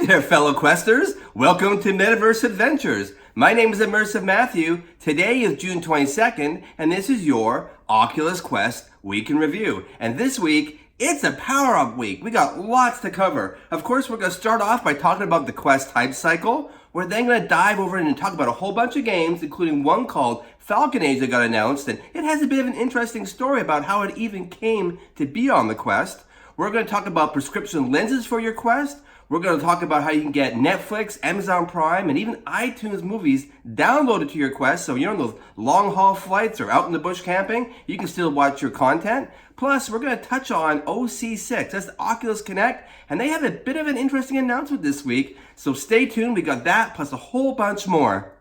Hey there, fellow Questers. Welcome to Metaverse Adventures. My name is Immersive Matthew. Today is June 22nd, and this is your Oculus Quest Week in Review. And this week, it's a power-up week. We got lots to cover. Of course, we're going to start off by talking about the Quest hype cycle. We're then going to dive over and talk about a whole bunch of games, including one called Falcon Age that got announced, and it has a bit of an interesting story about how it even came to be on the Quest. We're going to talk about prescription lenses for your Quest. We're going to talk about how you can get Netflix, Amazon Prime, and even iTunes movies downloaded to your Quest. So you're on those long haul flights or out in the bush camping, you can still watch your content. Plus, we're going to touch on OC6. That's the Oculus Connect, and they have a bit of an interesting announcement this week. So stay tuned. We got that plus a whole bunch more.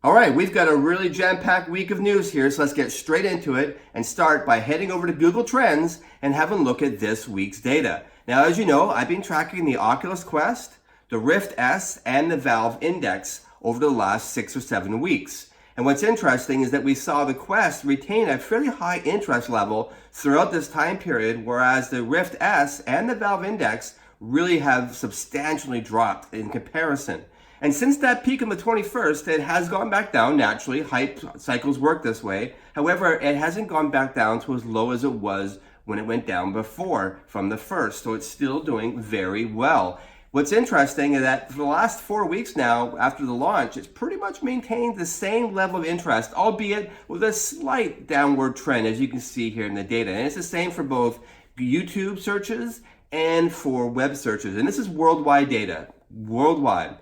All right, we've got a really jam-packed week of news here, so let's get straight into it and start by heading over to Google Trends and having a look at this week's data. Now, as you know, I've been tracking the Oculus Quest, the Rift S, and the Valve Index over the last 6 or 7 weeks. And what's interesting is that we saw the Quest retain a fairly high interest level throughout this time period, whereas the Rift S and the Valve Index really have substantially dropped in comparison. And since that peak on the 21st, it has gone back down naturally. Hype cycles work this way. However, it hasn't gone back down to as low as it was when it went down before from the first. So it's still doing very well. What's interesting is that for the last 4 weeks now, after the launch, it's pretty much maintained the same level of interest, albeit with a slight downward trend, as you can see here in the data. And it's the same for both YouTube searches and for web searches. And this is worldwide data, worldwide.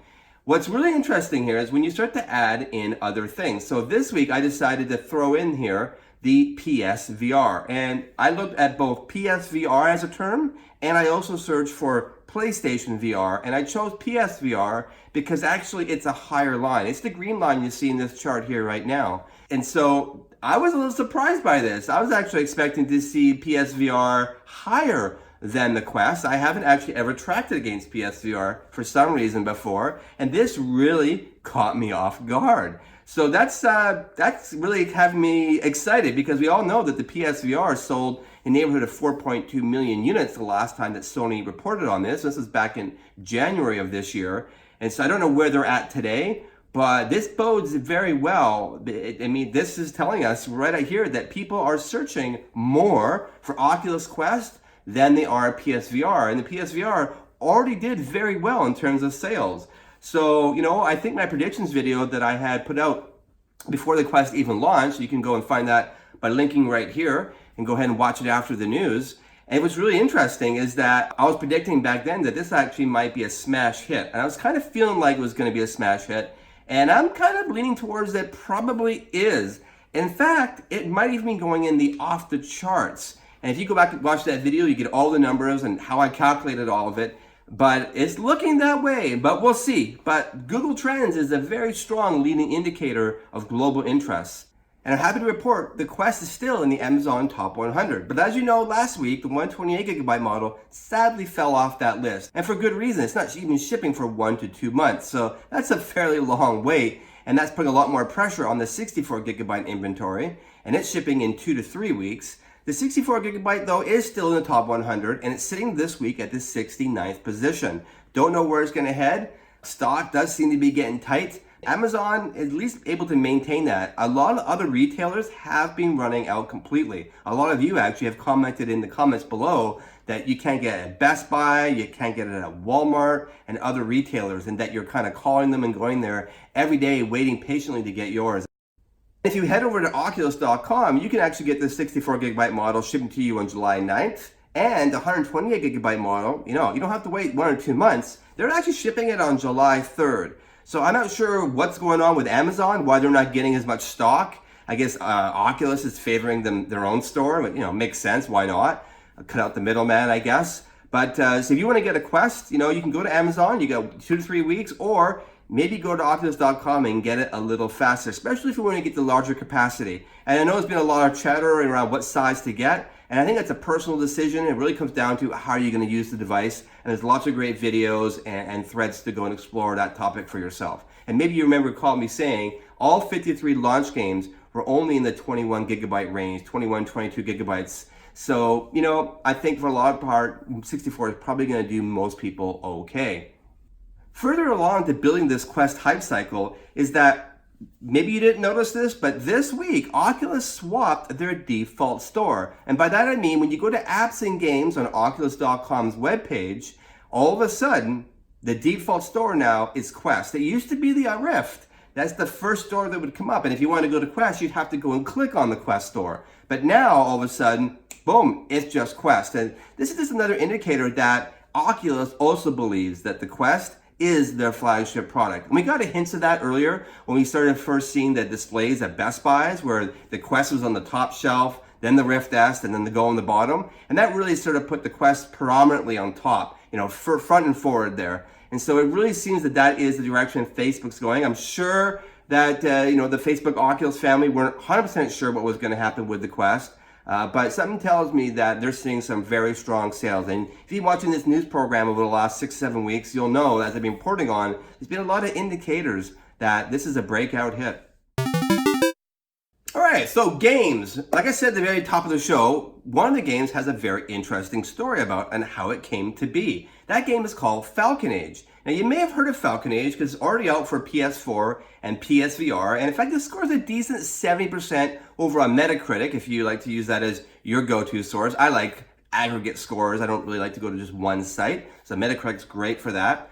What's really interesting here is when you start to add in other things. So this week I decided to throw in here the PSVR. And I looked at both PSVR as a term, and I also searched for PlayStation VR. And I chose PSVR because actually it's a higher line. It's the green line you see in this chart here right now. And so I was a little surprised by this. I was actually expecting to see PSVR higher than the Quest. I haven't actually ever tracked it against PSVR for some reason before, and this really caught me off guard. So that's really having me excited, because we all know that the PSVR sold in the neighborhood of 4.2 million units the last time that Sony reported on this. This was back in January of this year, and so I don't know where they're at today, but this bodes very well. I mean, this is telling us right out here that people are searching more for Oculus Quest than they are PSVR. And the PSVR already did very well in terms of sales. So, you know, I think my predictions video that I had put out before the Quest even launched, you can go and find that by linking right here and go ahead and watch it after the news. And what's really interesting is that I was predicting back then that this actually might be a smash hit. And I was kind of feeling like it was going to be a smash hit. And I'm kind of leaning towards that probably is. In fact, it might even be going in the off the charts. And if you go back and watch that video, you get all the numbers and how I calculated all of it. But it's looking that way, but we'll see. But Google Trends is a very strong leading indicator of global interests. And I'm happy to report the Quest is still in the Amazon Top 100. But as you know, last week, the 128GB model sadly fell off that list. And for good reason. It's not even shipping for 1 to 2 months. So that's a fairly long wait. And that's putting a lot more pressure on the 64GB inventory. And it's shipping in 2 to 3 weeks. The 64GB though is still in the top 100, and it's sitting this week at the 69th position. Don't know where it's going to head. Stock does seem to be getting tight. Amazon is at least able to maintain that. A lot of other retailers have been running out completely. A lot of you actually have commented in the comments below that you can't get it at Best Buy, you can't get it at Walmart and other retailers, and that you're kind of calling them and going there every day waiting patiently to get yours. If you head over to Oculus.com, you can actually get the 64GB model shipping to you on July 9th, and the 128GB model, you don't have to wait 1 or 2 months. They're actually shipping it on July 3rd. So I'm not sure what's going on with Amazon, why they're not getting as much stock. I guess Oculus is favoring their own store, but makes sense, why not? Cut out the middleman, I guess. But so if you want to get a Quest, you can go to Amazon, you got 2 to 3 weeks, or maybe go to Oculus.com and get it a little faster, especially if you want to get the larger capacity. And I know there's been a lot of chatter around what size to get. And I think that's a personal decision. It really comes down to how you're going to use the device. And there's lots of great videos and threads to go and explore that topic for yourself. And maybe you recall me saying all 53 launch games were only in the 21 gigabyte range, 21, 22 gigabytes. So, I think for a lot of part, 64 is probably going to do most people okay. Further along to building this Quest hype cycle is that maybe you didn't notice this, but this week, Oculus swapped their default store. And by that I mean, when you go to apps and games on Oculus.com's webpage, all of a sudden, the default store now is Quest. It used to be the Rift. That's the first store that would come up. And if you want to go to Quest, you'd have to go and click on the Quest store. But now, all of a sudden, boom, it's just Quest. And this is just another indicator that Oculus also believes that the Quest is their flagship product. And we got a hint of that earlier when we started first seeing the displays at Best Buy's, where the Quest was on the top shelf, then the Rift S, and then the Go on the bottom. And that really sort of put the Quest predominantly on top, front and forward there. And so it really seems that that is the direction Facebook's going. I'm sure that, the Facebook Oculus family weren't 100% sure what was going to happen with the Quest. But something tells me that they're seeing some very strong sales. And if you've been watching this news program over the last 6-7 weeks, you'll know, as I've been reporting on, there's been a lot of indicators that this is a breakout hit. All right, so games. Like I said at the very top of the show, one of the games has a very interesting story about and how it came to be. That game is called Falcon Age. Now, you may have heard of Falcon Age because it's already out for PS4 and PSVR. And in fact, it scores a decent 70% over on Metacritic, if you like to use that as your go-to source. I like aggregate scores. I don't really like to go to just one site. So Metacritic's great for that.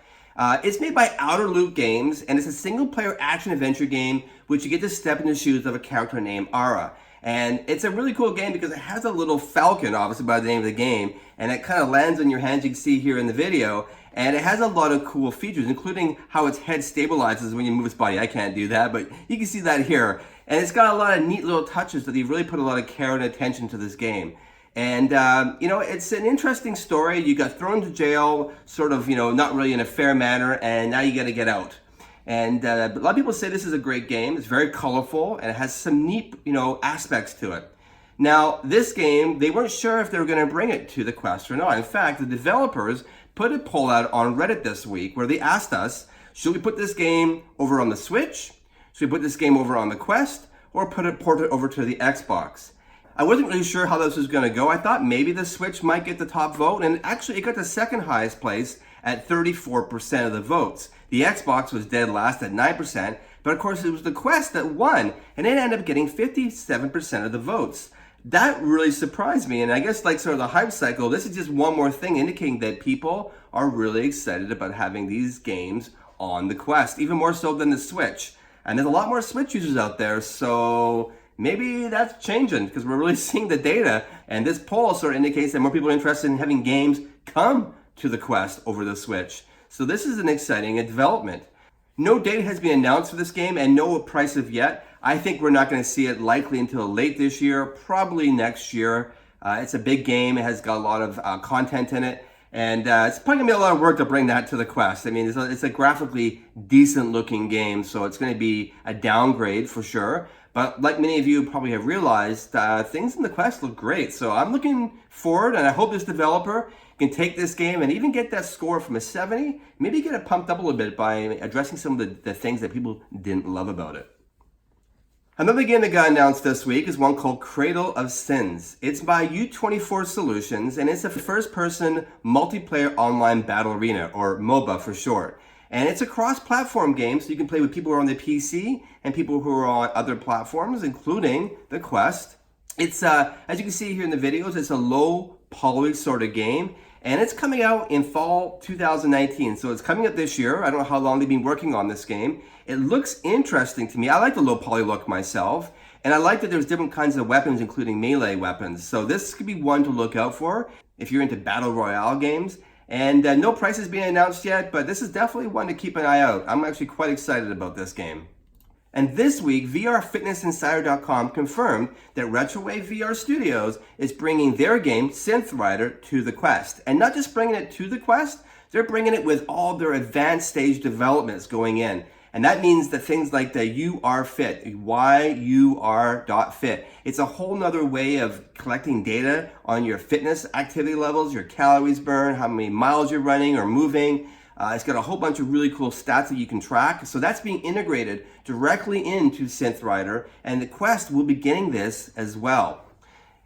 It's made by Outer Loop Games, and it's a single-player action-adventure game which you get to step in the shoes of a character named Ara. And it's a really cool game because it has a little falcon, obviously by the name of the game, and it kind of lands on your hands, you can see here in the video. And it has a lot of cool features, including how its head stabilizes when you move its body. I can't do that, but you can see that here. And it's got a lot of neat little touches that they've really put a lot of care and attention to this game. And, it's an interesting story. You got thrown to jail, sort of, not really in a fair manner, and now you got to get out. And a lot of people say this is a great game. It's very colorful, and it has some neat, aspects to it. Now, this game, they weren't sure if they were going to bring it to the Quest or not. In fact, the developers put a poll out on Reddit this week where they asked us, should we put this game over on the Switch? Should we put this game over on the Quest? Or port it over to the Xbox? I wasn't really sure how this was going to go. I thought maybe the Switch might get the top vote, and actually it got the second highest place at 34% of the votes. The Xbox was dead last at 9%, but of course it was the Quest that won, and it ended up getting 57% of the votes. That really surprised me, and I guess like sort of the hype cycle, this is just one more thing indicating that people are really excited about having these games on the Quest, even more so than the Switch. And there's a lot more Switch users out there, so maybe that's changing because we're really seeing the data, and this poll sort of indicates that more people are interested in having games come to the Quest over the Switch. So this is an exciting development. No date has been announced for this game and no price of yet. I think we're not going to see it likely until late this year, probably next year. It's a big game. It has got a lot of content in it. And it's probably going to be a lot of work to bring that to the Quest. I mean, it's a graphically decent looking game, so it's going to be a downgrade for sure. But like many of you probably have realized, things in the Quest look great. So I'm looking forward, and I hope this developer can take this game and even get that score from a 70, maybe get it pumped up a little bit by addressing some of the things that people didn't love about it. Another game that got announced this week is one called Cradle of Sins. It's by U24 Solutions, and it's a first-person multiplayer online battle arena, or MOBA for short. And it's a cross-platform game, so you can play with people who are on the PC and people who are on other platforms, including the Quest. It's, as you can see here in the videos, it's a low-poly sort of game, and it's coming out in fall 2019, so it's coming up this year. I don't know how long they've been working on this game. It looks interesting to me. I like the low-poly look myself, and I like that there's different kinds of weapons, including melee weapons. So this could be one to look out for if you're into Battle Royale games. And no price is being announced yet, but this is definitely one to keep an eye out. I'm actually quite excited about this game. And this week, VRFitnessInsider.com confirmed that Retrowave VR Studios is bringing their game, Synth Rider, to the Quest. And not just bringing it to the Quest, they're bringing it with all their advanced stage developments going in. And that means that things like the You Are Fit, YUR.fit, it's a whole nother way of collecting data on your fitness activity levels, your calories burned, how many miles you're running or moving. It's got a whole bunch of really cool stats that you can track. So that's being integrated directly into SynthRider, and the Quest will be getting this as well.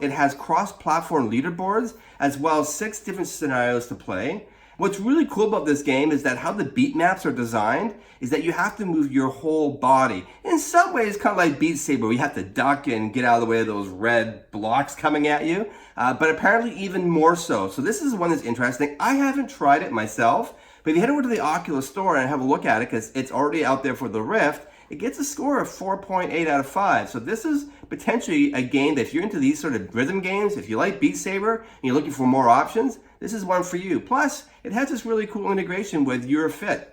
It has cross-platform leaderboards as well as 6 different scenarios to play. What's really cool about this game is that how the beat maps are designed is that you have to move your whole body. In some ways, kind of like Beat Saber, where you have to duck and get out of the way of those red blocks coming at you, but apparently even more so. So this is one that's interesting. I haven't tried it myself, but if you head over to the Oculus store and have a look at it, because it's already out there for the Rift, it gets a score of 4.8 out of 5. So this is potentially a game that if you're into these sort of rhythm games, if you like Beat Saber and you're looking for more options, this is one for you. Plus, it has this really cool integration with Your Fit.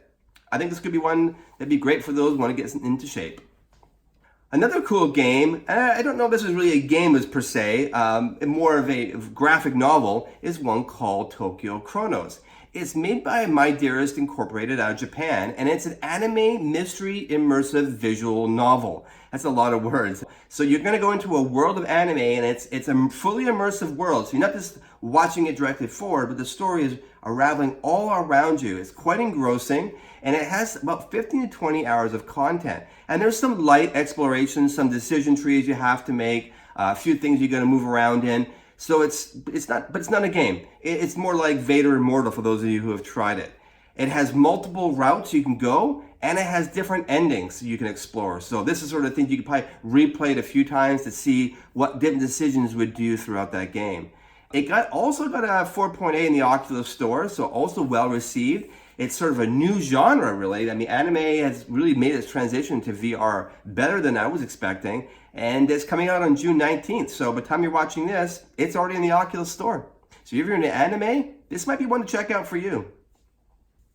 I think this could be one that'd be great for those who want to get into shape. Another cool game, I don't know if this is really a game as per se, more of a graphic novel, is one called Tokyo Chronos. It's made by My Dearest Incorporated out of Japan, and it's an anime mystery immersive visual novel. That's a lot of words. So you're going to go into a world of anime, and it's a fully immersive world. So you're not just watching it directly forward, but the story is unraveling all around you. It's quite engrossing, and it has about 15 to 20 hours of content. And there's some light exploration, some decision trees you have to make, a few things you're going to move around in. So it's not a game. It's more like Vader Immortal for those of you who have tried it. It has multiple routes you can go, and it has different endings you can explore. So this is sort of thing you could probably replay it a few times to see what different decisions would do throughout that game. It also got a 4.8 in the Oculus store, so also well received. It's sort of a new genre, really. I mean, anime has really made its transition to VR better than I was expecting, and it's coming out on June 19th. So by the time you're watching this, it's already in the Oculus store. So if you're into anime, this might be one to check out for you.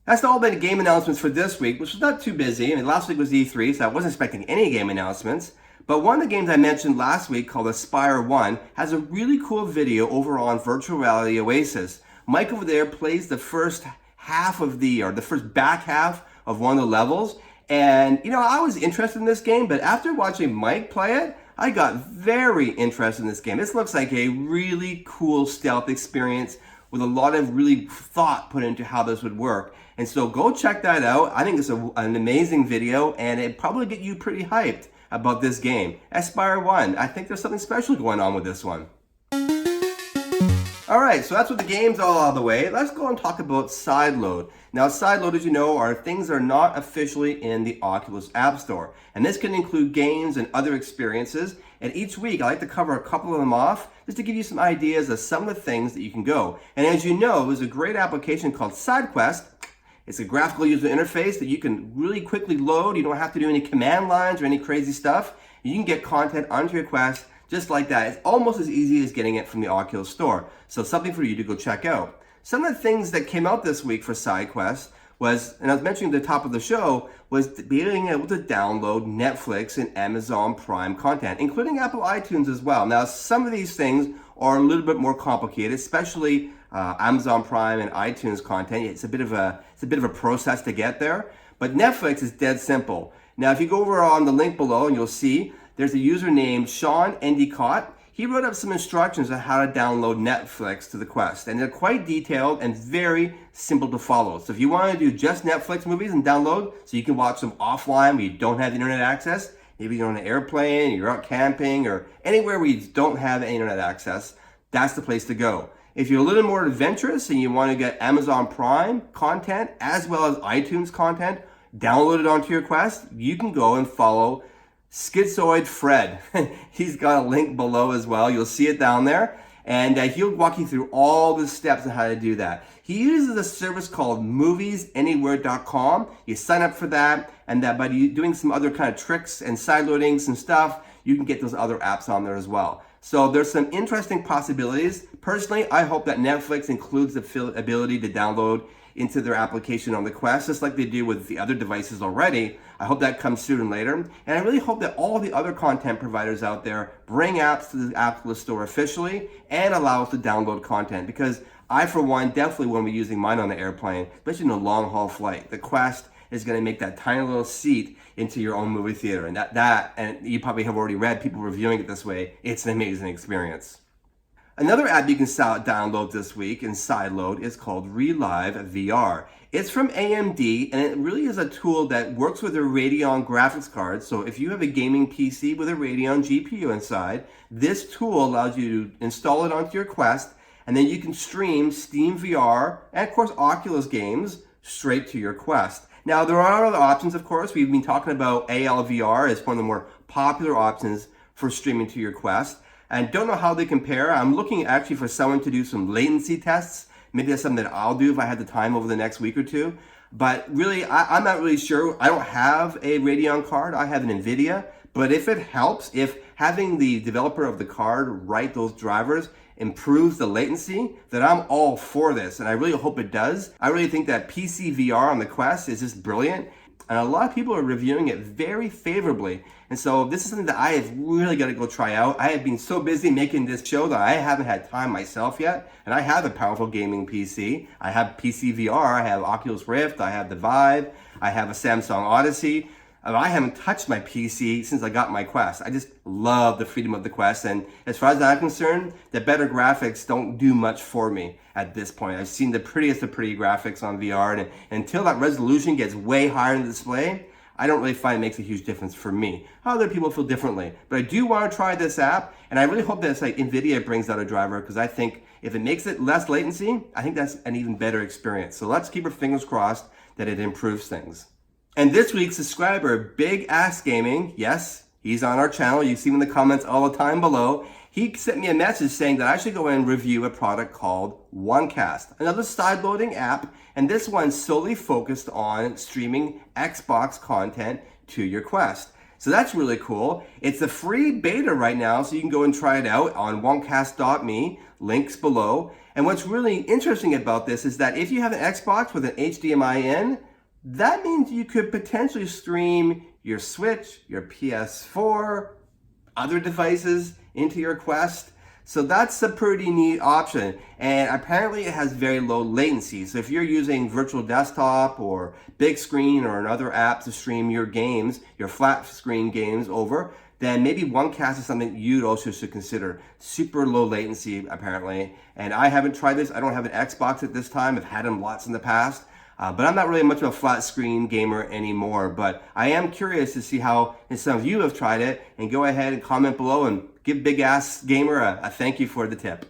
That's all the game announcements for this week, which was not too busy. I mean, last week was E3, so I wasn't expecting any game announcements. But one of the games I mentioned last week, called the Spire One, has a really cool video over on Virtual Reality Oasis. Mike over there plays the first back half of one of the levels. And, I was interested in this game, but after watching Mike play it, I got very interested in this game. This looks like a really cool stealth experience with a lot of really thought put into how this would work. And so go check that out. I think it's an amazing video, and it'd probably get you pretty hyped about this game. Spire One, I think there's something special going on with this one. Alright, so that's what the game's all out of the way. Let's go and talk about Sideload. Now, Sideload, as you know, are things that are not officially in the Oculus App Store. And this can include games and other experiences. And each week, I like to cover a couple of them off just to give you some ideas of some of the things that you can go. And as you know, there's a great application called SideQuest. It's a graphical user interface that you can really quickly load. You don't have to do any command lines or any crazy stuff. You can get content onto your Quest just like that. It's almost as easy as getting it from the Oculus Store. So something for you to go check out. Some of the things that came out this week for SideQuest was, and I was mentioning at the top of the show, was being able to download Netflix and Amazon Prime content, including Apple iTunes as well. Now, some of these things are a little bit more complicated, especially Amazon Prime and iTunes content. It's a bit of a process to get there, but Netflix is dead simple. Now, if you go over on the link below, and you'll see there's a user named Sean Endicott. He wrote up some instructions on how to download Netflix to the Quest, and they're quite detailed and very simple to follow. So if you want to do just Netflix movies and download, so you can watch them offline where you don't have internet access, maybe you're on an airplane, you're out camping, or anywhere where you don't have internet access, that's the place to go. If you're a little more adventurous and you want to get Amazon Prime content as well as iTunes content downloaded onto your Quest, you can go and follow Schizoid Fred. He's got a link below as well. You'll see it down there. And he'll walk you through all the steps on how to do that. He uses a service called moviesanywhere.com. You sign up for that, and that by doing some other kind of tricks and sideloading some stuff, you can get those other apps on there as well. So there's some interesting possibilities. Personally, I hope that Netflix includes the ability to download into their application on the Quest, just like they do with the other devices already. I hope that comes sooner than later. And I really hope that all the other content providers out there bring apps to the Oculus Store officially and allow us to download content, because I, for one, definitely won't be using mine on the airplane, especially in a long haul flight. The Quest is going to make that tiny little seat into your own movie theater. And and you probably have already read people reviewing it this way. It's an amazing experience. Another app you can download this week in Sideload is called Relive VR. It's from AMD, and it really is a tool that works with a Radeon graphics card. So if you have a gaming PC with a Radeon GPU inside, this tool allows you to install it onto your Quest, and then you can stream Steam VR and, of course, Oculus games straight to your Quest. Now, there are other options, of course. We've been talking about ALVR as one of the more popular options for streaming to your Quest. And don't know how they compare. I'm looking actually for someone to do some latency tests. Maybe that's something that I'll do if I had the time over the next week or two. But really, I'm not really sure. I don't have a Radeon card. I have an NVIDIA. But if it helps, if having the developer of the card write those drivers improves the latency, then I'm all for this. And I really hope it does. I really think that PC VR on the Quest is just brilliant. And a lot of people are reviewing it very favorably. And so this is something that I have really got to go try out. I have been so busy making this show that I haven't had time myself yet. And I have a powerful gaming PC. I have PC VR, I have Oculus Rift, I have the Vive, I have a Samsung Odyssey. I haven't touched my PC since I got my Quest. I just love the freedom of the Quest. And as far as I'm concerned, the better graphics don't do much for me at this point. I've seen the prettiest of pretty graphics on VR. And until that resolution gets way higher in the display, I don't really find it makes a huge difference for me. Other people feel differently. But I do want to try this app. And I really hope that NVIDIA brings out a driver, because I think if it makes it less latency, I think that's an even better experience. So let's keep our fingers crossed that it improves things. And this week's subscriber, Big Ass Gaming, yes, he's on our channel. You see him in the comments all the time below. He sent me a message saying that I should go and review a product called OneCast, another side-loading app, and this one's solely focused on streaming Xbox content to your Quest. So that's really cool. It's a free beta right now, so you can go and try it out on onecast.me, links below. And what's really interesting about this is that if you have an Xbox with an HDMI in, that means you could potentially stream your Switch, your PS4, other devices into your Quest. So that's a pretty neat option. And apparently it has very low latency. So if you're using virtual desktop or big screen or another app to stream your games, your flat screen games over, then maybe OneCast is something you'd also should consider. Super low latency, apparently. And I haven't tried this. I don't have an Xbox at this time. I've had them lots in the past. But I'm not really much of a flat screen gamer anymore. But I am curious to see how some of you have tried it. And go ahead and comment below and give Big Ass Gamer a thank you for the tip.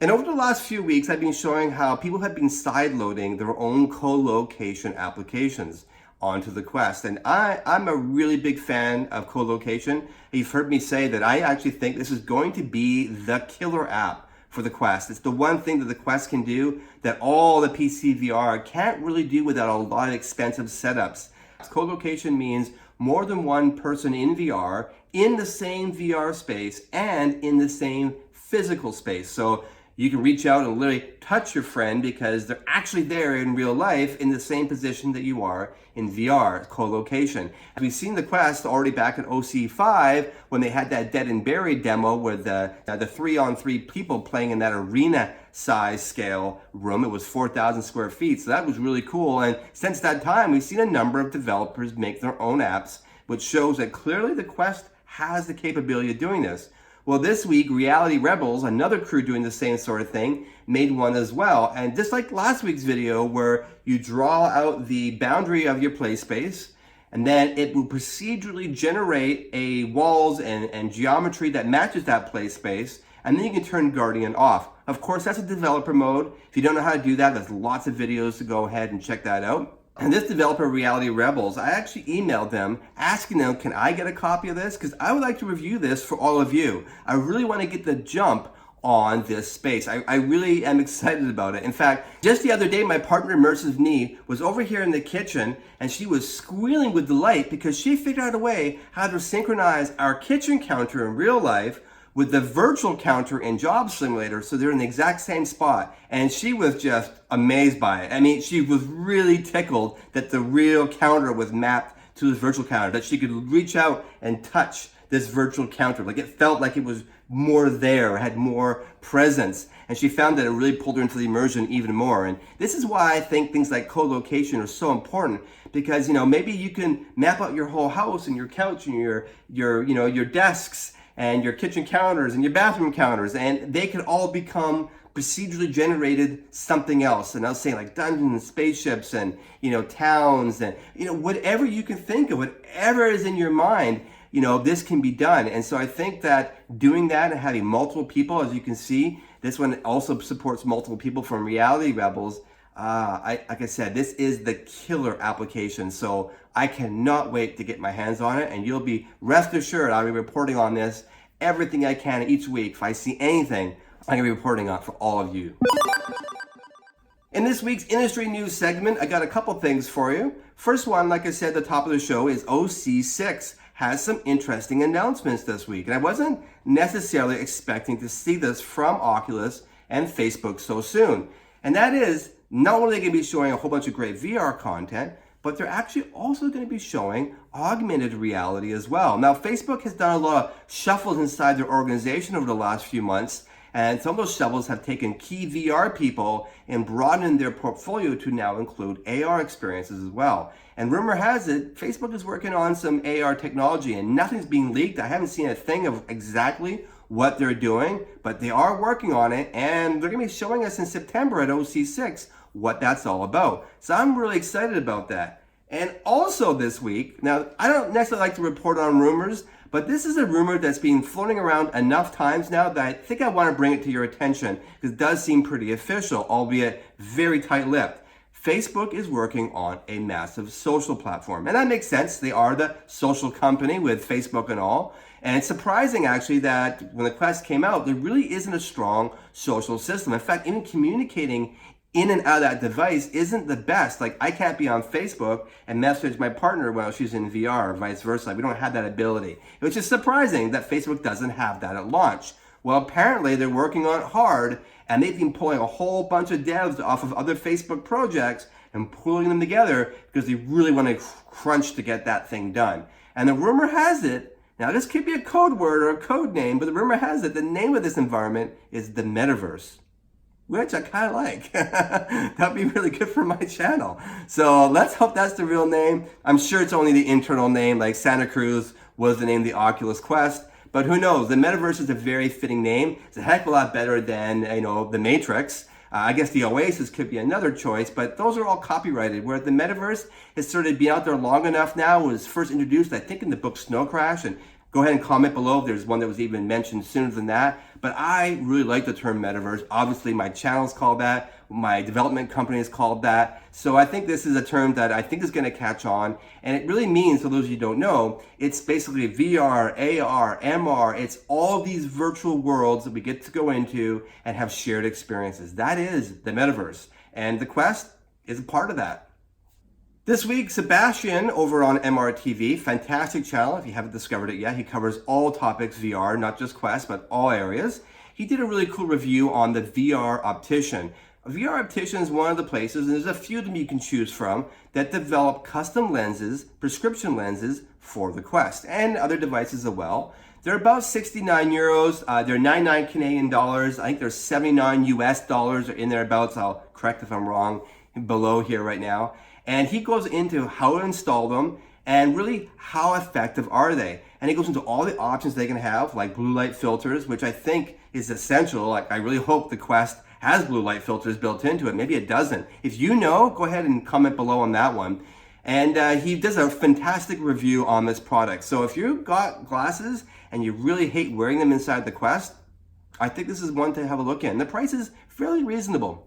And over the last few weeks, I've been showing how people have been side-loading their own colocation applications onto the Quest. And I'm a really big fan of colocation. You've heard me say that I actually think this is going to be the killer app for the Quest. It's the one thing that the Quest can do that all the PC VR can't really do without a lot of expensive setups. Colocation means more than one person in VR in the same VR space and in the same physical space. So you can reach out and literally touch your friend because they're actually there in real life in the same position that you are in VR, colocation. And we've seen the Quest already back in OC5 when they had that Dead and Buried demo with the 3-on-3 people playing in that arena size scale room. It was 4,000 square feet, so that was really cool. And since that time, we've seen a number of developers make their own apps, which shows that clearly the Quest has the capability of doing this. Well, this week, Reality Rebels, another crew doing the same sort of thing, made one as well. And just like last week's video where you draw out the boundary of your play space, and then it will procedurally generate a walls and geometry that matches that play space, and then you can turn Guardian off. Of course, that's a developer mode. If you don't know how to do that, there's lots of videos to go ahead and check that out. And this developer, Reality Rebels, I actually emailed them asking them, can I get a copy of this? Because I would like to review this for all of you. I really want to get the jump on this space. I really am excited about it. In fact, just the other day, my partner, Immersive Knee, was over here in the kitchen and she was squealing with delight because she figured out a way how to synchronize our kitchen counter in real life with the virtual counter in Job Simulator, so they're in the exact same spot. And she was just amazed by it. I mean, she was really tickled that the real counter was mapped to this virtual counter, that she could reach out and touch this virtual counter. Like it felt like it was more there, had more presence. And she found that it really pulled her into the immersion even more. And this is why I think things like colocation are so important, because, you know, maybe you can map out your whole house and your couch and your desks and your kitchen counters and your bathroom counters, and they could all become procedurally generated something else. And I was saying like dungeons and spaceships and, you know, towns and, you know, whatever you can think of, whatever is in your mind, you know, this can be done. And so I think that doing that and having multiple people, as you can see, this one also supports multiple people from Reality Rebels. Like I said, this is the killer application. So I cannot wait to get my hands on it, and you'll be rest assured I'll be reporting on this everything I can each week. If I see anything, I'm going to be reporting on for all of you. In this week's industry news segment, I got a couple things for you. First one, like I said at the top of the show, is OC6 has some interesting announcements this week. And I wasn't necessarily expecting to see this from Oculus and Facebook so soon. And that is, not only are they going to be showing a whole bunch of great VR content, but they're actually also going to be showing augmented reality as well. Now, Facebook has done a lot of shuffles inside their organization over the last few months, and some of those shuffles have taken key VR people and broadened their portfolio to now include AR experiences as well. And rumor has it, Facebook is working on some AR technology, and nothing's being leaked. I haven't seen a thing of exactly what they're doing, but they are working on it, and they're going to be showing us in September at OC6 what that's all about. So I'm really excited about that. And also this week, now I don't necessarily like to report on rumors, but this is a rumor that's been floating around enough times now that I think I want to bring it to your attention, because it does seem pretty official, albeit very tight-lipped. Facebook is working on a massive social platform. And that makes sense. They are the social company with Facebook and all. And it's surprising, actually, that when the Quest came out, there really isn't a strong social system. In fact, even communicating in and out of that device isn't the best. Like, I can't be on Facebook and message my partner while she's in VR or vice versa. We don't have that ability, which is surprising that Facebook doesn't have that at launch. Well, apparently they're working on it hard, and they've been pulling a whole bunch of devs off of other Facebook projects and pulling them together because they really want to crunch to get that thing done. And the rumor has it, now this could be a code word or a code name, but the rumor has it the name of this environment is the Metaverse, which I kind of like. That'd be really good for my channel. So let's hope that's the real name. I'm sure it's only the internal name, like Santa Cruz was the name of the Oculus Quest. But who knows? The Metaverse is a very fitting name. It's a heck of a lot better than, the Matrix. I guess the Oasis could be another choice, but those are all copyrighted. Where the Metaverse has sort of been out there long enough now. It was first introduced, I think, in the book Snow Crash. And go ahead and comment below if there's one that was even mentioned sooner than that. But I really like the term Metaverse. Obviously, my channel's called that. My development company is called that. So I think this is a term that I think is going to catch on. And it really means, for those of you who don't know, it's basically VR, AR, MR. It's all these virtual worlds that we get to go into and have shared experiences. That is the Metaverse. And the Quest is a part of that. This week, Sebastian over on MRTV, fantastic channel if you haven't discovered it yet. He covers all topics VR, not just Quest, but all areas. He did a really cool review on the VR Optician. A VR Optician is one of the places, and there's a few of them you can choose from, that develop custom lenses, prescription lenses for the Quest and other devices as well. They're about 69 euros. They're 99 Canadian dollars. I think there's 79 US dollars or in thereabouts. I'll correct if I'm wrong below here right now. And he goes into how to install them and really how effective are they. And he goes into all the options they can have, like blue light filters, which I think is essential. Like, I really hope the Quest has blue light filters built into it. Maybe it doesn't. If you know, go ahead and comment below on that one. And he does a fantastic review on this product. So if you've got glasses and you really hate wearing them inside the Quest, I think this is one to have a look at. And the price is fairly reasonable.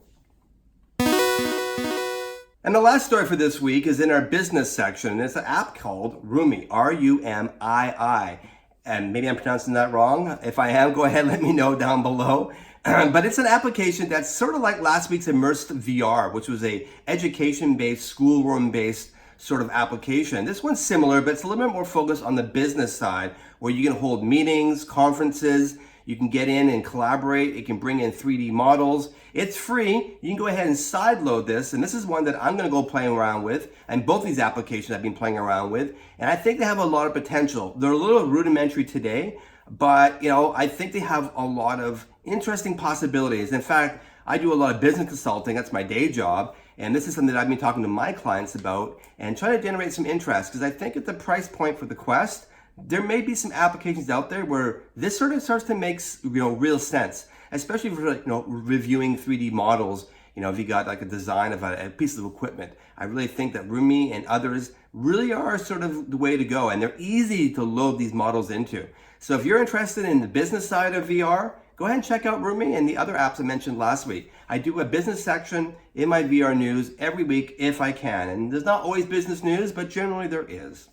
And the last story for this week is in our business section. It's an app called Rumii, R-U-M-I-I. And maybe I'm pronouncing that wrong. If I am, go ahead and let me know down below. But it's an application that's sort of like last week's Immersed VR, which was a education-based, schoolroom-based sort of application. This one's similar, but it's a little bit more focused on the business side, where you can hold meetings, conferences. You can get in and collaborate. It can bring in 3D models. It's free. You can go ahead and sideload this. And this is one that I'm going to go playing around with. And both these applications I've been playing around with. And I think they have a lot of potential. They're a little rudimentary today, but I think they have a lot of interesting possibilities. In fact, I do a lot of business consulting. That's my day job. And this is something that I've been talking to my clients about and trying to generate some interest, because I think at the price point for the Quest, there may be some applications out there where this sort of starts to make real sense, especially for reviewing 3D models. If you got like a design of a piece of equipment, I really think that Rumi and others really are sort of the way to go, and they're easy to load these models into. So if you're interested in the business side of VR, go ahead and check out Rumi and the other apps I mentioned last week. I do a business section in my VR news every week if I can, and there's not always business news, but generally there is.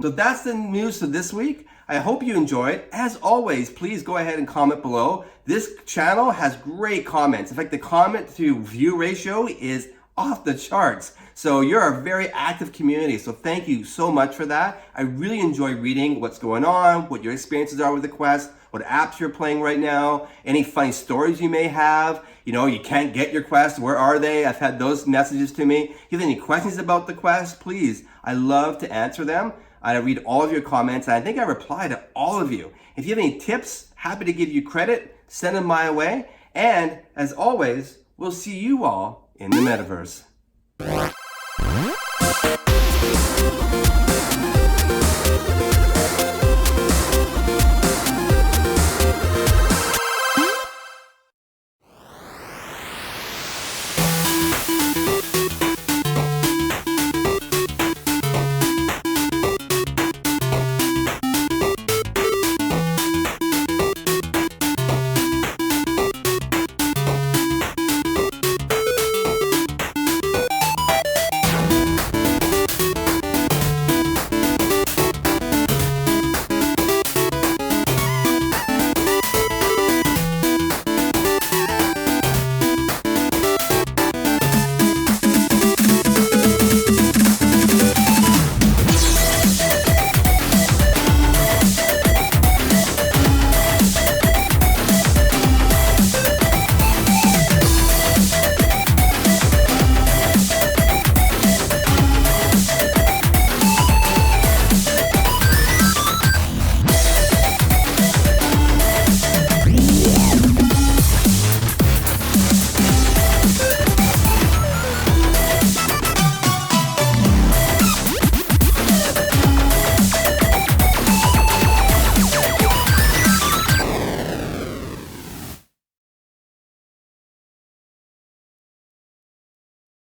So that's the news for this week. I hope you enjoyed. As always, please go ahead and comment below. This channel has great comments. In fact, the comment to view ratio is off the charts. So you're a very active community. So thank you so much for that. I really enjoy reading what's going on, what your experiences are with the Quest, what apps you're playing right now, any funny stories you may have. You can't get your Quest. Where are they? I've had those messages to me. If you have any questions about the Quest, please, I love to answer them. I read all of your comments, and I think I reply to all of you. If you have any tips, happy to give you credit. Send them my way. And as always, we'll see you all in the Metaverse.